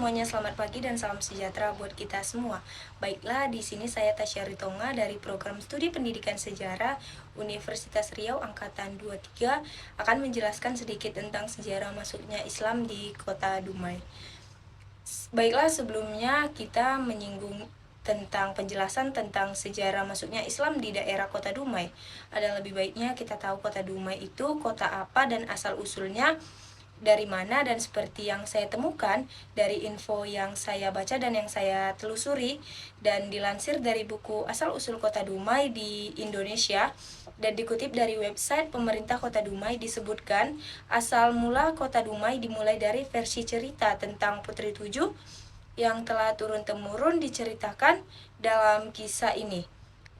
semuanya, selamat pagi dan salam sejahtera buat kita semua. Baiklah, di sini saya Tasya Ritonga dari Program Studi Pendidikan Sejarah Universitas Riau Angkatan 23 akan menjelaskan sedikit tentang sejarah masuknya Islam di Kota Dumai. Baiklah, sebelumnya kita menyinggung tentang penjelasan tentang sejarah masuknya Islam di daerah Kota Dumai. Ada lebih baiknya kita tahu Kota Dumai itu kota apa dan asal-usulnya dari mana, dan seperti yang saya temukan dari info yang saya baca dan yang saya telusuri dan dilansir dari buku Asal-usul Kota Dumai di Indonesia dan dikutip dari website pemerintah Kota Dumai, disebutkan asal mula Kota Dumai dimulai dari versi cerita tentang Putri Tujuh yang telah turun-temurun diceritakan dalam kisah ini.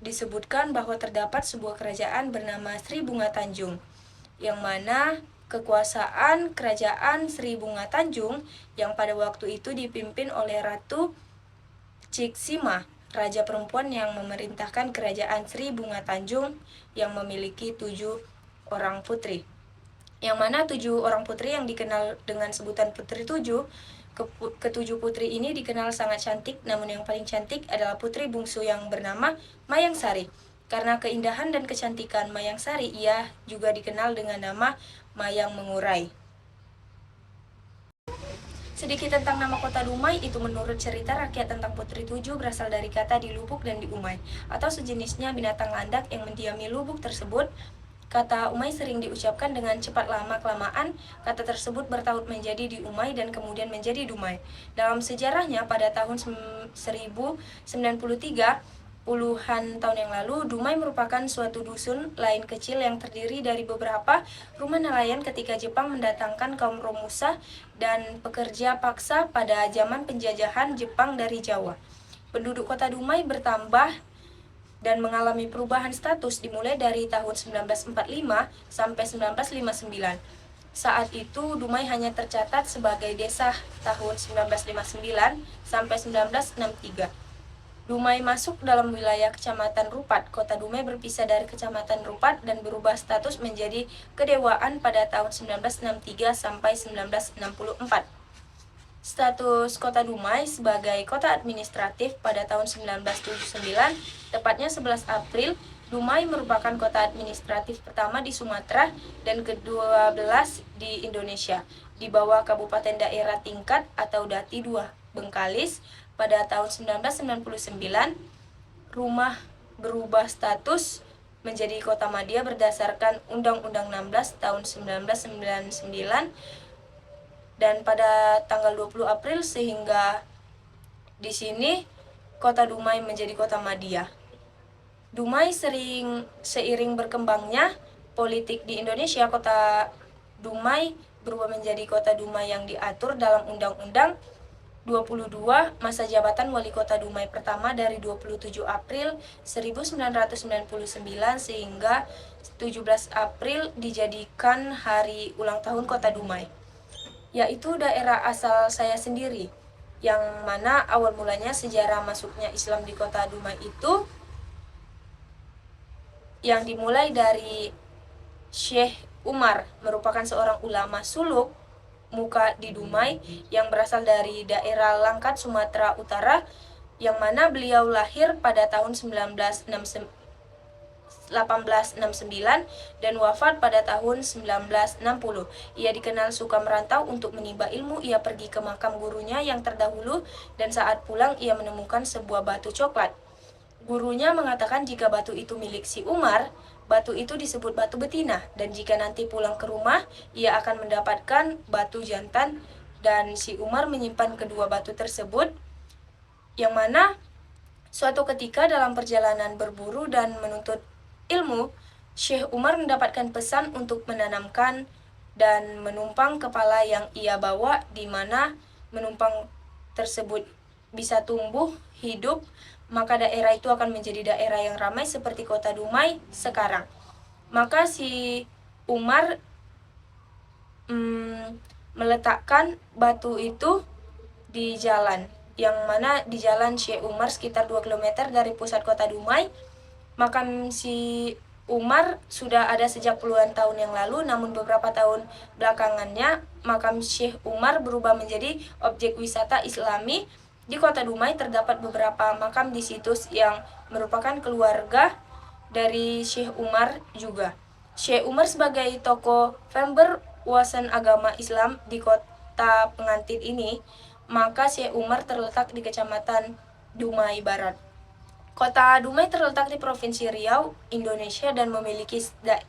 Disebutkan bahwa terdapat sebuah kerajaan bernama Sri Bunga Tanjung, yang mana kekuasaan kerajaan Sri Bunga Tanjung yang pada waktu itu dipimpin oleh Ratu Ciksima, raja perempuan yang memerintahkan kerajaan Sri Bunga Tanjung yang memiliki 7 orang putri. Yang mana 7 orang putri yang dikenal dengan sebutan Putri Tujuh, ketujuh putri ini dikenal sangat cantik, namun yang paling cantik adalah putri bungsu yang bernama Mayang Sari. Karena keindahan dan kecantikan Mayang Sari, ia juga dikenal dengan nama Mayang Mengurai. Sedikit tentang nama Kota Dumai, itu menurut cerita rakyat tentang Putri Tujuh berasal dari kata di lubuk dan di umai, atau sejenisnya binatang landak yang mendiami lubuk tersebut. Kata umai sering diucapkan dengan cepat, lama-kelamaan kata tersebut bertaut menjadi di umai dan kemudian menjadi Dumai. Dalam sejarahnya pada tahun 1093, puluhan tahun yang lalu, Dumai merupakan suatu dusun lain kecil yang terdiri dari beberapa rumah nelayan ketika Jepang mendatangkan kaum Romusa dan pekerja paksa pada zaman penjajahan Jepang dari Jawa. Penduduk Kota Dumai bertambah dan mengalami perubahan status dimulai dari tahun 1945 sampai 1959. Saat itu Dumai hanya tercatat sebagai desa tahun 1959 sampai 1963. Dumai masuk dalam wilayah Kecamatan Rupat. Kota Dumai berpisah dari Kecamatan Rupat dan berubah status menjadi kedewaan pada tahun 1963 sampai 1964. Status Kota Dumai sebagai kota administratif pada tahun 1979, tepatnya 11 April, Dumai merupakan kota administratif pertama di Sumatera dan ke-12 di Indonesia, di bawah Kabupaten Daerah Tingkat atau Dati 2 Bengkalis. Pada tahun 1999, rumah berubah status menjadi Kota Madia berdasarkan Undang-Undang 16 tahun 1999 dan pada tanggal 20 April, sehingga di sini Kota Dumai menjadi Kota Madia. Dumai seiring berkembangnya politik di Indonesia, Kota Dumai berubah menjadi Kota Dumai yang diatur dalam Undang-Undang 22 masa jabatan Wali Kota Dumai pertama dari 27 April 1999 sehingga 17 April dijadikan hari ulang tahun Kota Dumai, yaitu daerah asal saya sendiri, yang mana awal mulanya sejarah masuknya Islam di Kota Dumai itu yang dimulai dari Syekh Umar, merupakan seorang ulama suluk muka di Dumai yang berasal dari daerah Langkat, Sumatera Utara, yang mana beliau lahir pada tahun 1869 dan wafat pada tahun 1960. Ia dikenal suka merantau untuk menimba ilmu. Ia pergi ke makam gurunya yang terdahulu dan saat pulang ia menemukan sebuah batu coklat. Gurunya mengatakan jika batu itu milik si Umar, batu itu disebut batu betina, dan jika nanti pulang ke rumah, ia akan mendapatkan batu jantan, dan si Umar menyimpan kedua batu tersebut, yang mana suatu ketika dalam perjalanan berburu dan menuntut ilmu, Syekh Umar mendapatkan pesan untuk menanamkan dan menumpang kepala yang ia bawa, di mana menumpang tersebut bisa tumbuh, hidup, maka daerah itu akan menjadi daerah yang ramai seperti Kota Dumai sekarang. Maka si Umar meletakkan batu itu di jalan, yang mana di jalan Syekh Umar sekitar 2 km dari pusat Kota Dumai. Makam si Umar sudah ada sejak puluhan tahun yang lalu, namun beberapa tahun belakangannya makam Syekh Umar berubah menjadi objek wisata Islami. Di kota Dumai terdapat beberapa makam di situs yang merupakan keluarga dari Syekh Umar juga. Syekh Umar sebagai tokoh founder wawasan agama Islam di kota pengantin ini, maka Syekh Umar terletak di Kecamatan Dumai Barat. Kota Dumai terletak di Provinsi Riau, Indonesia dan memiliki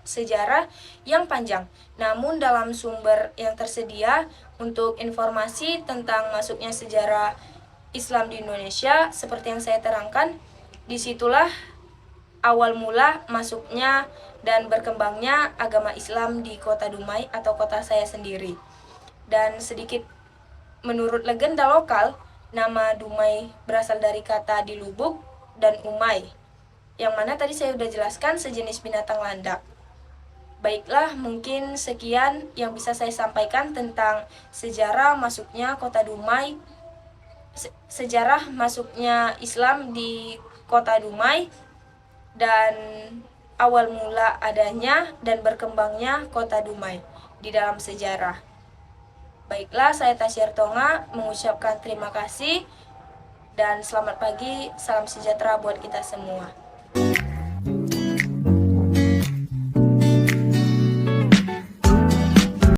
sejarah yang panjang. Namun dalam sumber yang tersedia untuk informasi tentang masuknya sejarah Islam di Indonesia, seperti yang saya terangkan, disitulah awal mula masuknya dan berkembangnya agama Islam di kota Dumai atau kota saya sendiri. Dan sedikit menurut legenda lokal, nama Dumai berasal dari kata dilubuk dan umai, yang mana tadi saya sudah jelaskan sejenis binatang landak. Baiklah, mungkin sekian yang bisa saya sampaikan tentang sejarah masuknya kota Dumai, sejarah masuknya Islam di kota Dumai, dan awal mula adanya dan berkembangnya kota Dumai di dalam sejarah. Baiklah, saya Tasyar Tonga mengucapkan terima kasih dan selamat pagi, salam sejahtera buat kita semua.